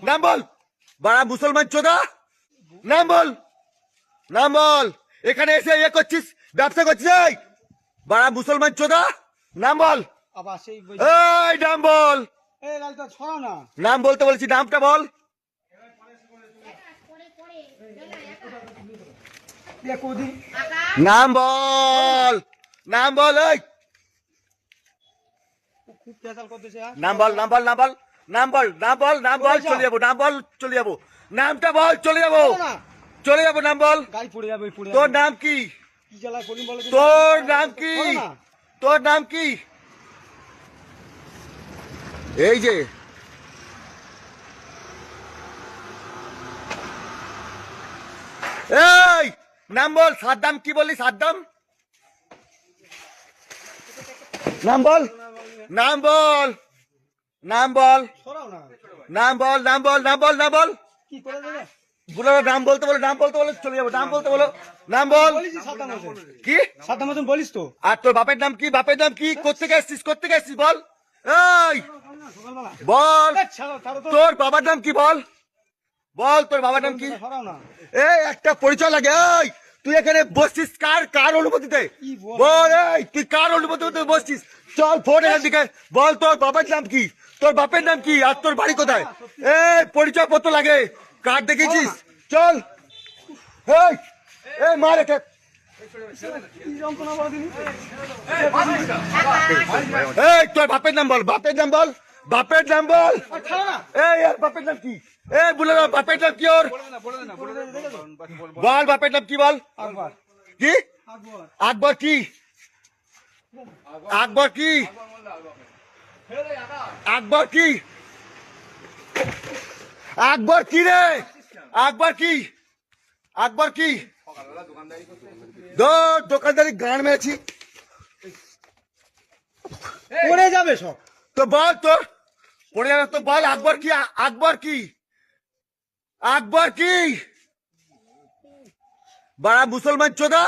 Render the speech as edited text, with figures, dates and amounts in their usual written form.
নাম বল। বাড়া মুসলমান চোদা, নাম বল, নাম বল। এখানে এসে ইয়ে করছিস, ব্যবসা করছিস। এই বাড়া মুসলমান চোদা, নাম বল। আবার সেই এই নাম বল। এই লালটা ছড়াও না। নাম বলতে বলছি, নামটা বল। নাম বল, নাম বল। এই খুব পেশাল করতেছে। নাম বল, নাম বল, নাম বল, নাম বল, নাম বল, নাম বল, চলে যাবো। নাম বল, চলে যাবো। নামটা বল, চলে যাবো, চলে যাবো। নাম বল। গাড়ি পড়ে যাবে, পড়ে তোর যাবে। নাম কি? কি জ্বালায় বলিন বলে? তোর নাম কি? ছড়াও না। তোর নাম কি? এই যে এই নাম বল। সাদ্দাম কি বলি? সাদ্দাম, নাম বল, নাম বল, নাম বল, ছড়াও না। নাম বল, নাম বল, নাম বল, নাম বল। কি করে দেবে? বলো নাম বলতে বলো, নাম বলতে বলো, চলে যাবো। নাম বলতে বলো, নাম বল। বলিস সাদ্দাম হোসেন। কি? সাদ্দাম হোসেন বলিস তো? আর তোর বাপের নাম কি? বাপের নাম কি? কোত্থেকে এসছিস? কোত্থেকে এসছিস বল। এই সকালবেলা বল, ছাড়ো ছাড়ো তো। তোর বাবার নাম কি বল। বল তোর বাবার নাম কি? ছড়াও না। এই একটা পরিচয় লাগে। এই তুই এখানে বসছিস কার কার অনুমতিতে? কি বল? বল, এই তুই কার অনুমতিতে বসছিস? চল ফোন এখান থেকে। বল তোর বাবার নাম কি? তোর বাপের নাম কি? আর তোর বাড়ি কোথায়? এই পরিচয় পত্র লাগে, কার্ড দেখেছিস? চল। এই এই মার একে। কি যন্ত্রণা বলো দিনি? এই তোর বাপের নাম বল, বাপের নাম বল, বাপের নাম বল। ছাড়ো না। এই এর বাপের নাম কি? এই বলে দাও, বাপের নাম কি ওর? বল বাপের নাম কি বল। আকবর। কি? আকবর। আকবর কি? আকবর কি? আকবর কি? আকবর কি রে? আকবর কি? আকবর কি? দোকানদারি গান মেরেছি। পড়ে যাবে সব। তো বল তোর পড়ে যাবে তো বল। আকবর কি? আকবর কি? আকবর কি? বাড়া মুসলমান চোদা।